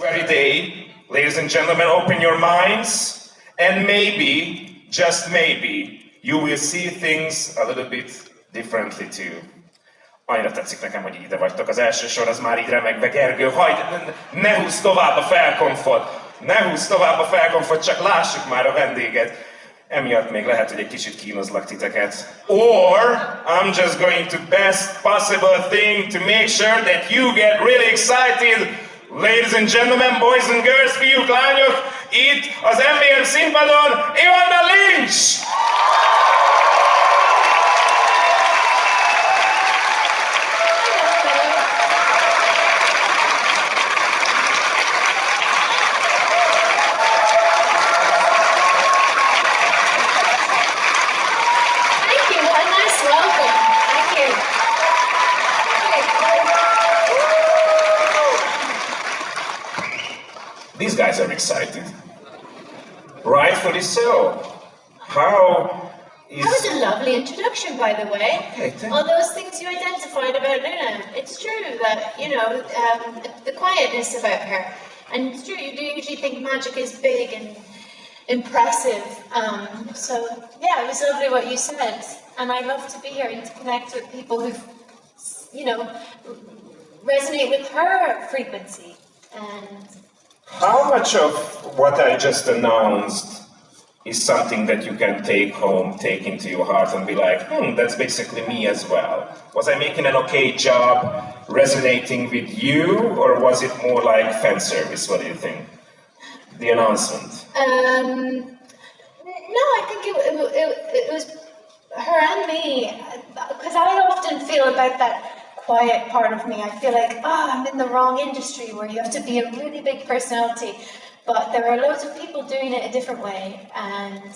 very day, ladies and gentlemen, open your minds, and maybe, just maybe, you will see things a little bit differently too. Annyira tetszik nekem, hogy ide vagytok. Az első sor az már így remegve. Gergő, hagyd, ne húzz tovább a felkonfot! Ne húzz tovább a felkonfot, csak lássuk már a vendéget. Emiatt még lehet, hogy egy kicsit kínozlak titeket. Or, I'm just going to best possible thing to make sure that you get really excited. Ladies and gentlemen, boys and girls, fiúk, lányok, itt az MVM színpadon, Evanna Lynch! These guys are excited. Rightfully so. How is... That was a lovely introduction, by the way. Okay, all those things you identified about Luna. It's true that, you know, the quietness about her. And it's true, you do usually think magic is big and impressive. So, yeah, it was lovely what you said. And I love to be here and to connect with people who, you know, resonate with her frequency. And how much of what I just announced is something that you can take home, take into your heart and be like, that's basically me as well? Was I making an okay job resonating with you, or was it more like fan service? What do you think? The announcement. No, I think it was her and me, because I often feel about that quiet part of me. I feel like, I'm in the wrong industry where you have to be a really big personality. But there are loads of people doing it a different way. And,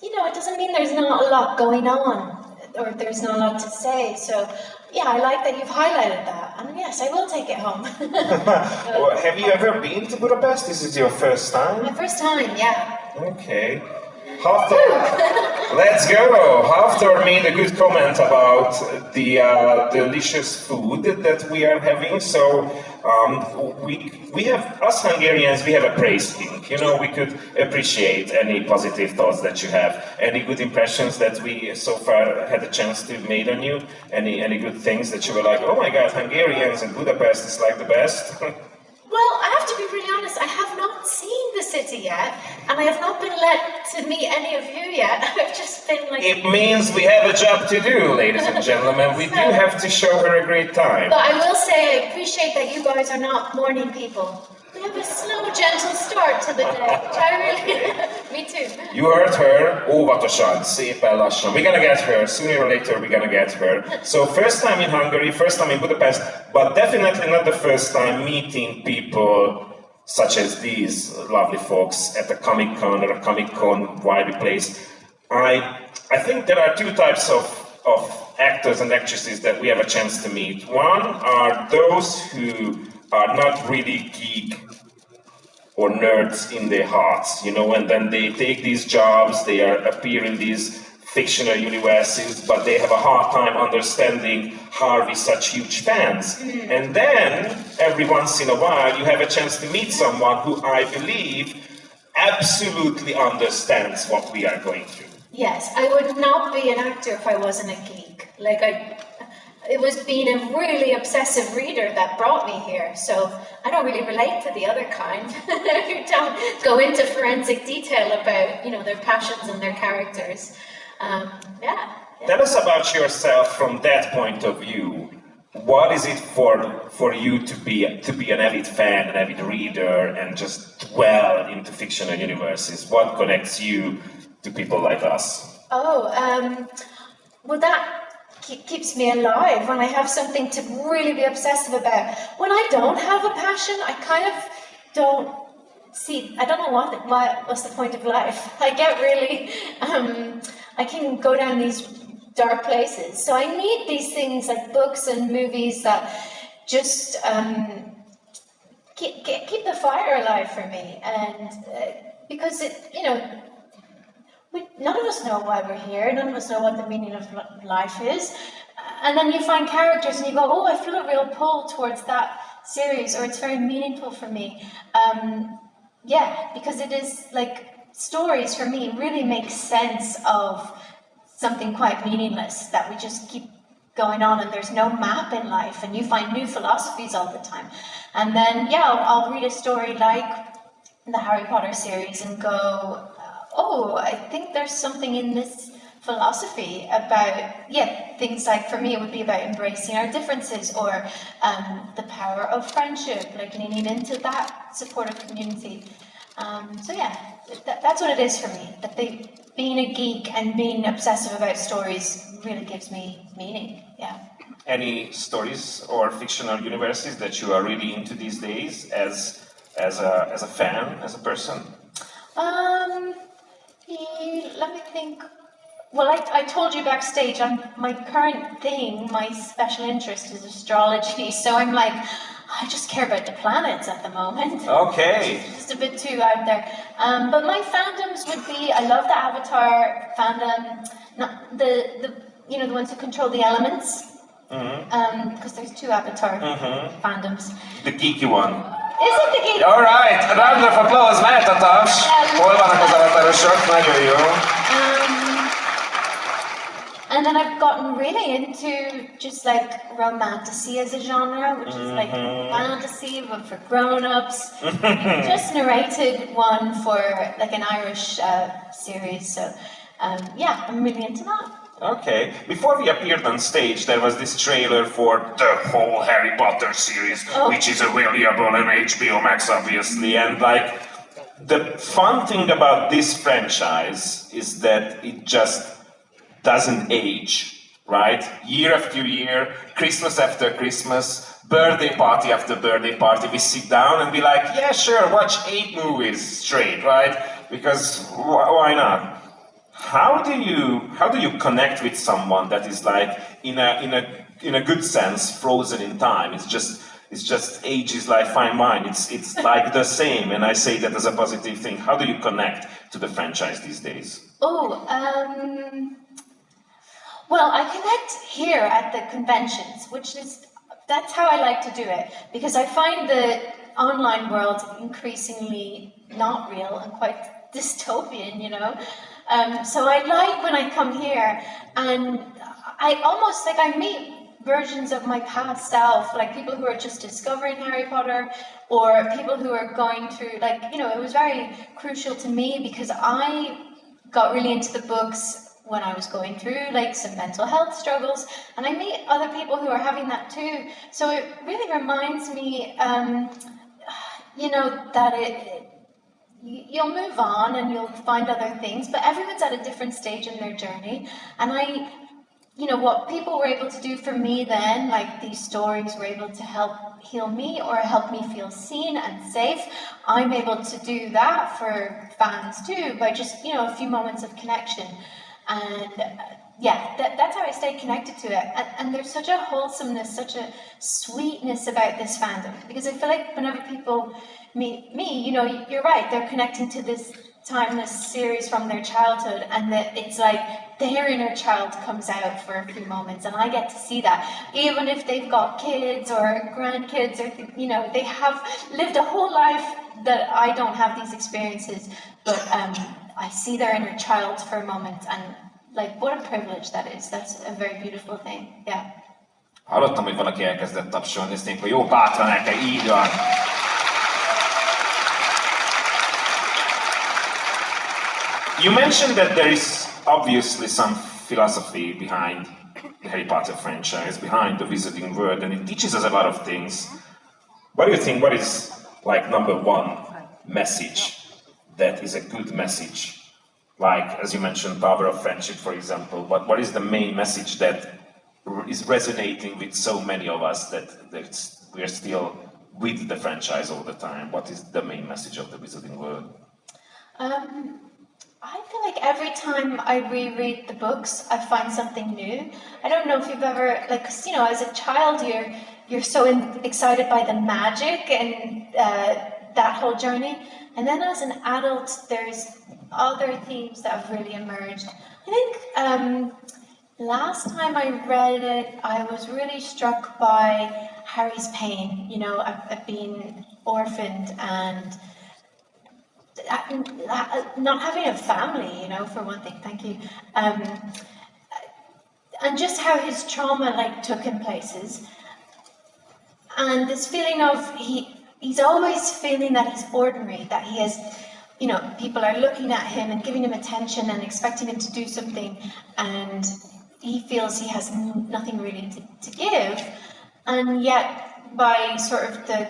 you know, it doesn't mean there's not a lot going on or there's not a lot to say. So, yeah, I like that you've highlighted that. And yes, I will take it home. Well, have you ever been to Budapest? This is your first time? My first time, yeah. Okay. Let's go! Haftor made a good comment about the delicious food that we are having. So we have, us Hungarians, we have a praise kink. You know, we could appreciate any positive thoughts that you have, any good impressions that we so far had a chance to made on you, any good things that you were like, oh my God, Hungarians in Budapest is like the best. Well, I have to be really honest, I have not seen the city yet, and I have not been let to meet any of you yet. I've just been like... It means we have a job to do, ladies and gentlemen. We do have to show her a great time. But I will say, I appreciate that you guys are not morning people. We have a slow, gentle start to the day, which I really... Me too. You heard her, óvatosan, szépen lassan. We're gonna get her, sooner or later we're gonna get her. So first time in Hungary, first time in Budapest, but definitely not the first time meeting people such as these lovely folks at a Comic Con or a Comic Con widely place. I think there are two types of actors and actresses that we have a chance to meet. One are those who are not really geek or nerds in their hearts, you know, and then they take these jobs, they appear in these fictional universes, but they have a hard time understanding how are we such huge fans. And then, every once in a while, you have a chance to meet someone who I believe absolutely understands what we are going through. Yes, I would not be an actor if I wasn't a geek. Like, it was being a really obsessive reader that brought me here, so I don't really relate to the other kind who don't go into forensic detail about, you know, their passions and their characters. Yeah. Tell us about yourself from that point of view. What is it for you to be an avid fan, an avid reader, and just dwell into fictional universes? What connects you to people like us? Well, that keeps me alive when I have something to really be obsessive about. When I don't have a passion, I kind of don't see, I don't know what's the point of life. I get really, I can go down these dark places. So I need these things like books and movies that just keep the fire alive for me. And because it, you know, none of us know why we're here. None of us know what the meaning of life is. And then you find characters and you go, oh, I feel a real pull towards that series, or it's very meaningful for me. Because it is like stories for me really make sense of something quite meaningless that we just keep going on, and there's no map in life, and you find new philosophies all the time. And then, I'll read a story like the Harry Potter series and go, oh, I think there's something in this philosophy about, things like, for me, it would be about embracing our differences, or the power of friendship, like leaning into that supportive community. That's what it is for me, that being a geek and being obsessive about stories really gives me meaning, Any stories or fictional universes that you are really into these days as a fan, as a person? Let me think. Well, I told you backstage, my current thing, my special interest is astrology, so I'm like, I just care about the planets at the moment. Okay. Just a bit too out there. But my fandoms would be, I love the Avatar fandom, not the ones who control the elements. Because there's two Avatar fandoms. The geeky one. Is it the geeky? All right, a round of applause, mehetataps. Hol vannak az avatarosok? Nagyon jó. And then I've gotten really into just like romantasy as a genre, which is like fantasy, but for grown-ups. Just narrated one for like an Irish series, so I'm really into that. Okay. Before we appeared on stage, there was this trailer for the whole Harry Potter series, which is available on HBO Max, obviously. And like, the fun thing about this franchise is that it just doesn't age, right? Year after year, Christmas after Christmas, birthday party after birthday party, we sit down and be like, yeah, sure, watch 8 movies straight, right? Because why not? How do you connect with someone that is like in a good sense frozen in time? It's just age is like fine wine. It's like the same, and I say that as a positive thing. How do you connect to the franchise these days? Well, I connect here at the conventions, that's how I like to do it, because I find the online world increasingly not real and quite dystopian, So I like when I come here, and I meet versions of my past self, like people who are just discovering Harry Potter, or people who are going through, it was very crucial to me because I got really into the books when I was going through some mental health struggles, and I meet other people who are having that too. So it really reminds me, that you'll move on and you'll find other things, but everyone's at a different stage in their journey. And what people were able to do for me then, like these stories were able to help heal me or help me feel seen and safe. I'm able to do that for fans too, by just, a few moments of connection. And that's how I stay connected to it. And there's such a wholesomeness, such a sweetness about this fandom, because I feel like whenever people meet me, you're right, they're connecting to this timeless series from their childhood, and that it's like their inner child comes out for a few moments, and I get to see that, even if they've got kids or grandkids, or they have lived a whole life that I don't have these experiences, but I see their inner child for a moment, and what a privilege that is. That's a very beautiful thing. Yeah. Hallottam, hogy valaki elkezdett tapsolni, ezt mondjuk, hogy jó, bátran el kell, így van. You mentioned that there is obviously some philosophy behind the Harry Potter franchise, behind the Wizarding World, and it teaches us a lot of things. What do you think, what is number one message that is a good message? As you mentioned, power of friendship, for example. What is the main message that is resonating with so many of us that we're still with the franchise all the time? What is the main message of the Wizarding World? I feel like every time I reread the books, I find something new. I don't know if you've ever, as a child, you're so excited by the magic and that whole journey. And then as an adult, there's other themes that have really emerged. I think last time I read it, I was really struck by Harry's pain, you know, of being orphaned and not having a family, you know, for one thing. Thank you. And just how his trauma like took him places, and this feeling of he's always feeling that he's ordinary, that he has, you know, people are looking at him and giving him attention and expecting him to do something, and he feels he has nothing really to give, and yet by sort of the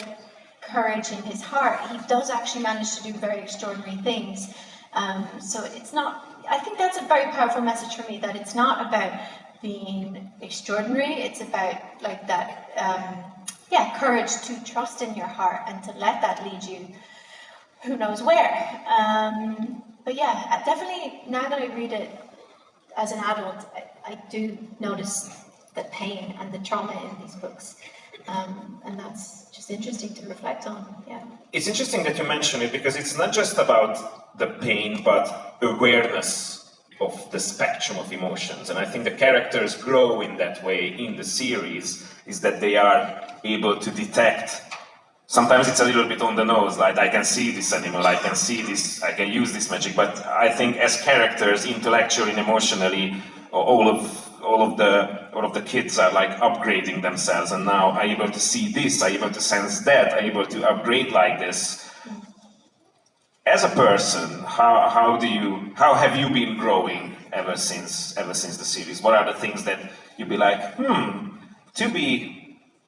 courage in his heart, he does actually manage to do very extraordinary things. So it's not, I think that's a very powerful message for me, that it's not about being extraordinary, it's about like that, courage to trust in your heart and to let that lead you who knows where. But yeah, definitely now that I read it as an adult, I do notice the pain and the trauma in these books. And that's just interesting to reflect on, yeah. It's interesting that you mention it, because it's not just about the pain, but awareness of the spectrum of emotions. And I think the characters grow in that way in the series, is that they are able to detect. Sometimes it's a little bit on the nose, like I can see this animal, I can see this, I can use this magic, but I think as characters, intellectually and emotionally, all of the kids are like upgrading themselves, and now I'm able to see this, I'm able to sense that, I'm able to upgrade like this. As a person, how have you been growing ever since the series? What are the things that you'd be like,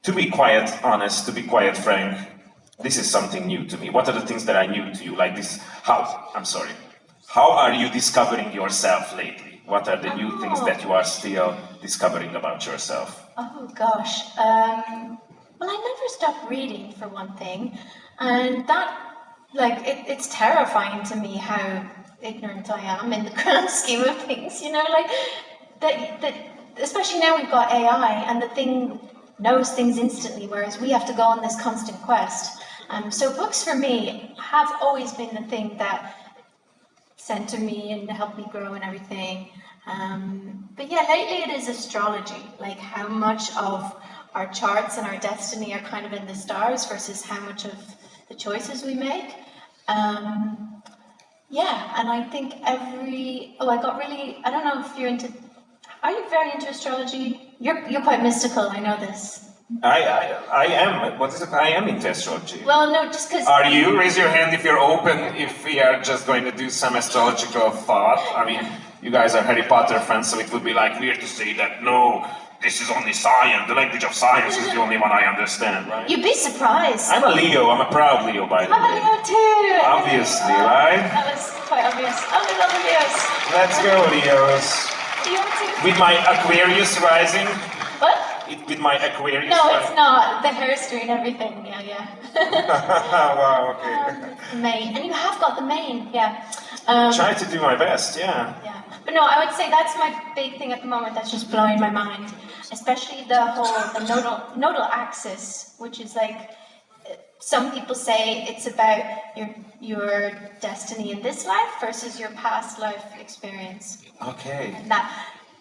to be quite honest, to be quite frank, this is something new to me. What are the things that are new to you? Like this, how are you discovering yourself lately? What are the new things that you are still discovering about yourself? Oh gosh, well, I never stopped reading, for one thing, and that, like, it's terrifying to me how ignorant I am in the grand scheme of things, you know, like, that especially now we've got AI, and the thing knows things instantly, whereas we have to go on this constant quest. So books for me have always been the thing that center me and help me grow and everything. But yeah, lately it is astrology, like how much of our charts and our destiny are kind of in the stars versus how much of the choices we make. Yeah, and I think I don't know if you're into, are you very into astrology? You're quite mystical, I know this. I am. What is it? I am into astrology. Well, no, just because... Are you? Raise your hand if you're open, if we are just going to do some astrological thought. I mean, you guys are Harry Potter fans, so it would be like weird to say that, no, this is only science, the language of science is the only one I understand, right? You'd be surprised. I'm a Leo, I'm a proud Leo, by the way. I'm a Leo too! Obviously, right? That was quite obvious. Oh, I love the Leos. Let's go, Leos. You too. With my Aquarius rising. What? With my Aquarius No, rising. it's not. The hairstyle and everything, yeah. Wow, okay. Mane. And you have got the mane, yeah. Try to do my best, yeah. Yeah. But no, I would say that's my big thing at the moment that's just blowing my mind. Especially the nodal axis, which is like, some people say it's about your destiny in this life versus your past life experience. Okay. And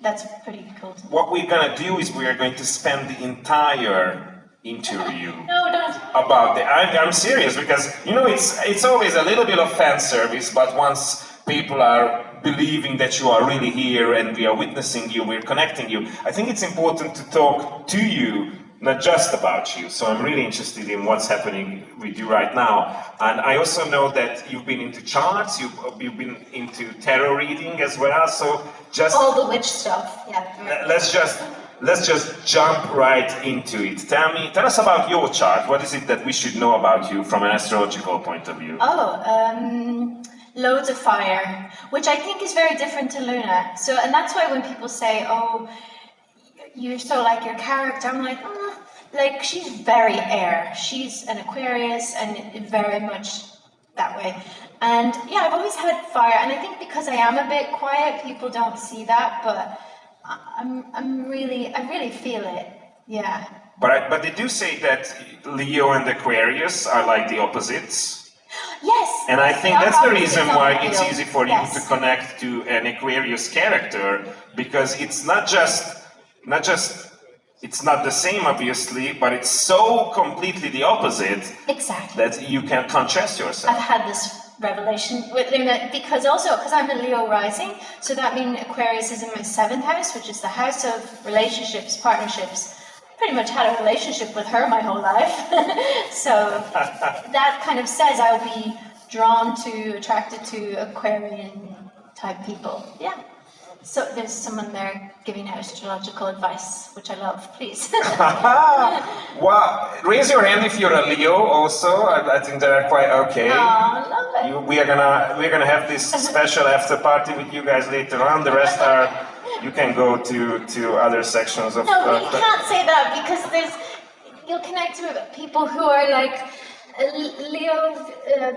that's pretty cool to me. What we're gonna do is we are going to spend the entire interview No, don't. about the. I'm serious, because you know it's always a little bit of fan service, but once people are believing that you are really here and we are witnessing you, we're connecting you, I think it's important to talk to you, not just about you. So I'm really interested in what's happening with you right now. And I also know that you've been into charts, you've been into tarot reading as well. So just all the witch stuff, yeah. let's just jump right into it. Tell us about your chart. What is it that we should know about you from an astrological point of view? Loads of fire, which I think is very different to Luna. So, and that's why when people say, "Oh, you're so like your character," I'm like, like she's very air. She's an Aquarius, and very much that way. And yeah, I've always had fire, and I think because I am a bit quiet, people don't see that, but I really feel it. Yeah. But they do say that Leo and Aquarius are like the opposites. Yes. And I think that's the reason why it's easy for you Yes. to connect to an Aquarius character, because it's not just it's not the same, obviously, but it's so completely the opposite Exactly. that you can't trust yourself. I've had this revelation with Luna because I'm a Leo rising, so that means Aquarius is in my 7th house, which is the house of relationships, partnerships. Pretty much had a relationship with her my whole life. So that kind of says I'll be attracted to Aquarian type people. Yeah. So there's someone there giving out astrological advice, which I love. Please. Well, raise your hand if you're a Leo. Also, I think they're quite okay. Oh, love it. We're gonna have this special after party with you guys later on. The rest are you can go to other sections of. No, you can't say that because you'll connect with people who are like Leo,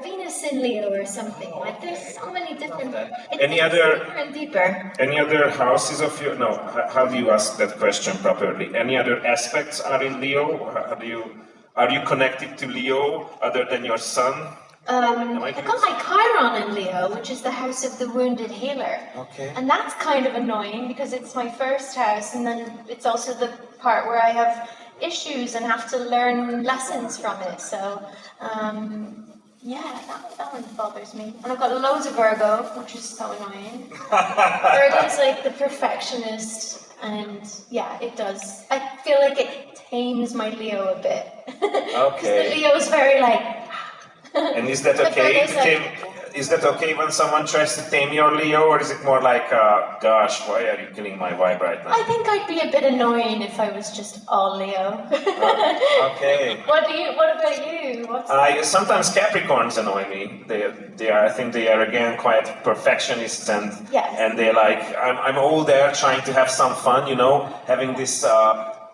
Venus in Leo or something. Like there's so many different. Any other deeper and deeper. Any other houses of your? No. How do you ask that question properly? Any other aspects are in Leo? Are you connected to Leo other than your sun? I got my Chiron in Leo, which is the house of the wounded healer. Okay. And that's kind of annoying because it's my first house, and then it's also the part where I have issues and have to learn lessons from it. So, that one bothers me. And I've got loads of Virgo, which is so annoying. Virgo's like the perfectionist, and yeah, it does. I feel like it tames my Leo a bit. Okay. The Leo's very like. And is that okay? Is that okay when someone tries to tame your Leo, or is it more like, gosh, why are you killing my vibe right now? I think I'd be a bit annoying if I was just all Leo. Okay. What about you? Sometimes Capricorns annoy me. I think they are again quite perfectionists, and Yes. and they're like, I'm all there trying to have some fun, having this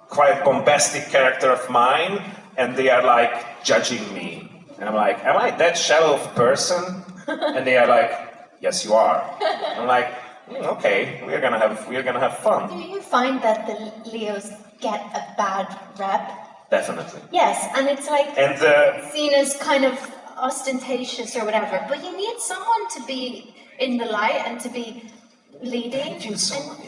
quite bombastic character of mine, and they are like judging me. And I'm like, am I that shallow of a person? And they are like, yes, you are. I'm like, okay, we're gonna have fun. Do you find that the Leos get a bad rep? Definitely. Yes, and it's like And seen as kind of ostentatious or whatever. But you need someone to be in the light and to be leading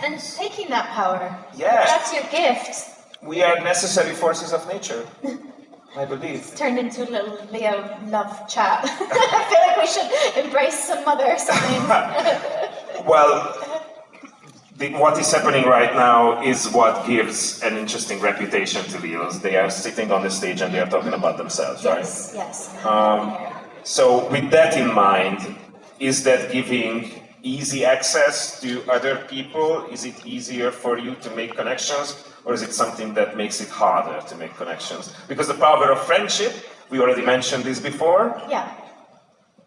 and taking that power. Yeah. That's your gift. we are necessary forces of nature. I believe. It's turned into a little Leo love chat. I feel like we should embrace some mother signs. Well, what is happening right now is what gives an interesting reputation to Leos. They are sitting on the stage and they are talking about themselves, right? Yes. So with that in mind, is that giving easy access to other people? Is it easier for you to make connections? Or is it something that makes it harder to make connections? Because the power of friendship, we already mentioned this before. Yeah.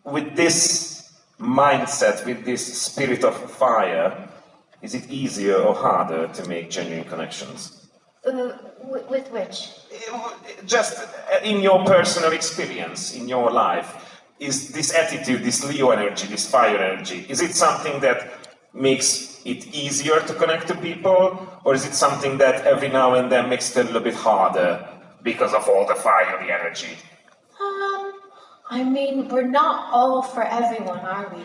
With this mindset, with this spirit of fire, is it easier or harder to make genuine connections? With which? Just in your personal experience, in your life, is this attitude, this Leo energy, this fire energy, is it something that makes it easier to connect to people, or is it something that every now and then makes it a little bit harder because of all the fiery energy? I mean, we're not all for everyone, are we?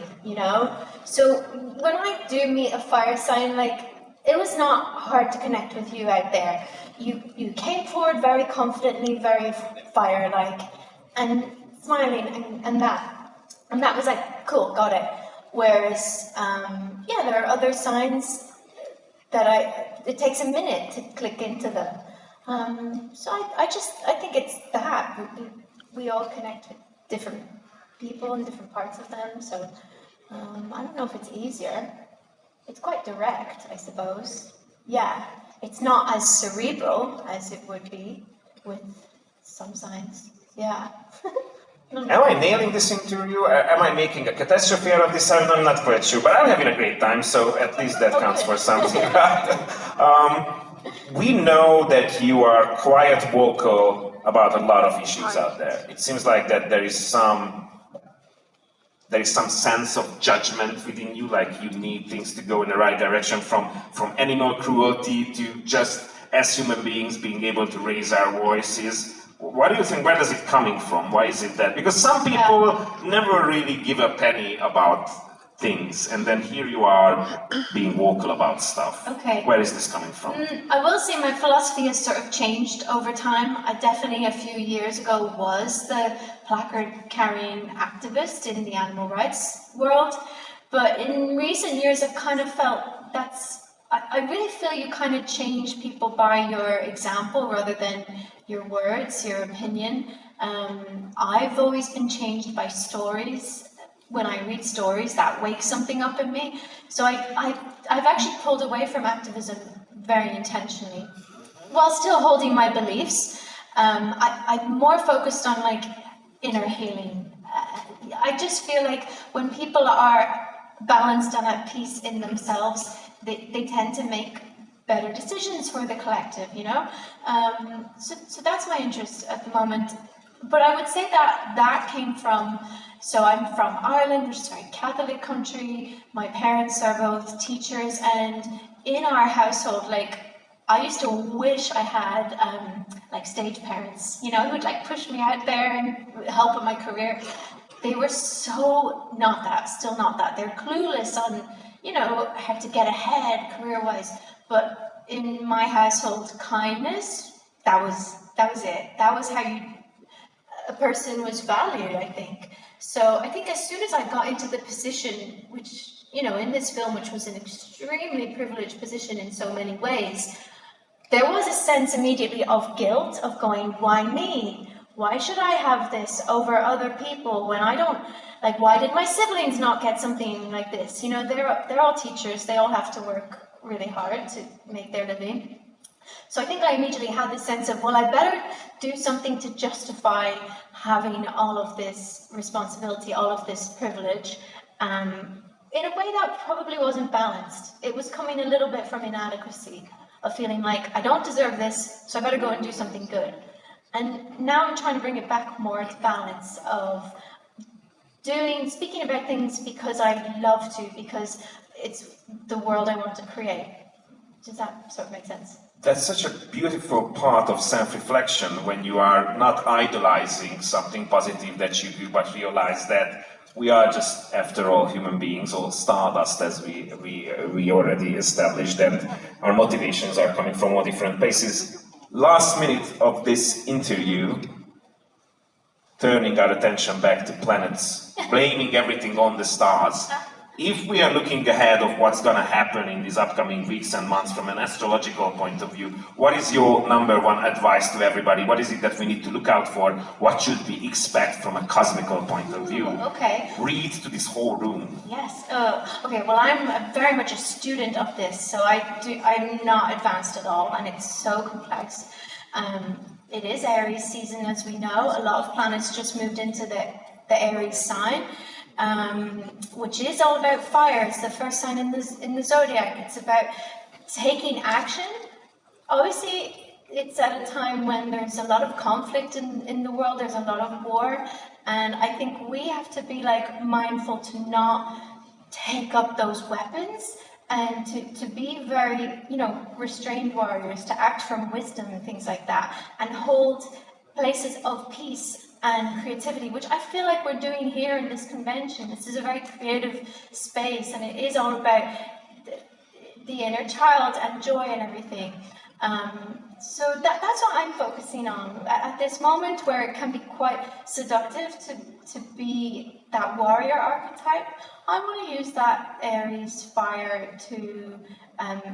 So when I do meet a fire sign, like, it was not hard to connect with you out there. You came forward very confidently, very fire-like, and smiling, and that was like, cool, got it. Whereas, there are other signs that it takes a minute to click into them. So I think it's that. We all connect with different people and different parts of them, so I don't know if it's easier. It's quite direct, I suppose. Yeah, it's not as cerebral as it would be with some signs. Yeah. Am I nailing this interview? Am I making a catastrophe out of this? I'm not quite sure, but I'm having a great time, so at least that counts for something. We know that you are quite vocal about a lot of issues out there. It seems like that there is some sense of judgment within you, like you need things to go in the right direction, from animal cruelty to just as human beings being able to raise our voices. What do you think? Where does it coming from? Why is it that? Because some people never really give a penny about things, and then here you are being vocal about stuff. Okay. Where is this coming from? I will say my philosophy has sort of changed over time. I definitely a few years ago was the placard-carrying activist in the animal rights world, but in recent years I've kind of felt I really feel you kind of change people by your example rather than your words, your opinion. I've always been changed by stories. When I read stories, that wakes something up in me. So I've actually pulled away from activism very intentionally, while still holding my beliefs. I'm more focused on like inner healing. I just feel like when people are balanced and at peace in themselves, they tend to make better decisions for the collective, you know? So that's my interest at the moment. But I would say that came from, so I'm from Ireland, which is a very Catholic country. My parents are both teachers, and in our household, like, I used to wish I had like stage parents, you know, who'd like push me out there and help with my career. They were so not that, still not that. They're clueless on, you know, how to get ahead career-wise. But in my household, kindness, that was it. That was how a person was valued, I think. So I think as soon as I got into the position, which, you know, in this film, which was an extremely privileged position in so many ways, there was a sense immediately of guilt, of going, why me? Why should I have this over other people when I don't, like, why did my siblings not get something like this? You know, they're all teachers, they all have to work really hard to make their living. So I think I immediately had this sense of, well, I better do something to justify having all of this responsibility, all of this privilege, in a way that probably wasn't balanced. It was coming a little bit from inadequacy, of feeling like, I don't deserve this, so I better go and do something good. And now I'm trying to bring it back more to balance of speaking about things because I love to, because it's the world I want to create. Does that sort of make sense? That's such a beautiful part of self-reflection when you are not idolizing something positive that you do, but realize that we are just, after all, human beings, or stardust, as we already established, and our motivations are coming from all different places. Last minute of this interview, turning our attention back to planets, blaming everything on the stars. If we are looking ahead of what's going to happen in these upcoming weeks and months from an astrological point of view, what is your number one advice to everybody? What is it that we need to look out for? What should we expect from a cosmical point of view? Okay. Read to this whole room. Yes. Okay. Well, I'm very much a student of this, so I'm not advanced at all, and it's so complex. It is Aries season, as we know. A lot of planets just moved into the Aries sign. Which is all about fire. It's the first sign in the zodiac. It's about taking action. Obviously, it's at a time when there's a lot of conflict in the world. There's a lot of war, and I think we have to be like mindful to not take up those weapons and to be very, you know, restrained warriors, to act from wisdom and things like that, and hold places of peace and creativity, which I feel like we're doing here in this convention. This is a very creative space, and it is all about the inner child and joy and everything. So that's what I'm focusing on at this moment, where it can be quite seductive to be that warrior archetype. I want to use that Aries fire to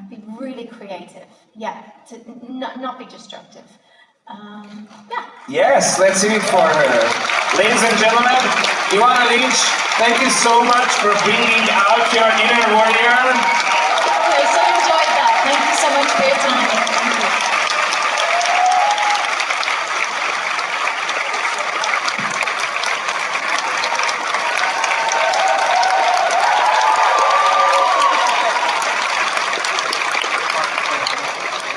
be really creative. Yeah, to not be destructive. Yeah. Yes, let's hear it for her. Ladies and gentlemen, Evanna Lynch, thank you so much for bringing out your inner warrior.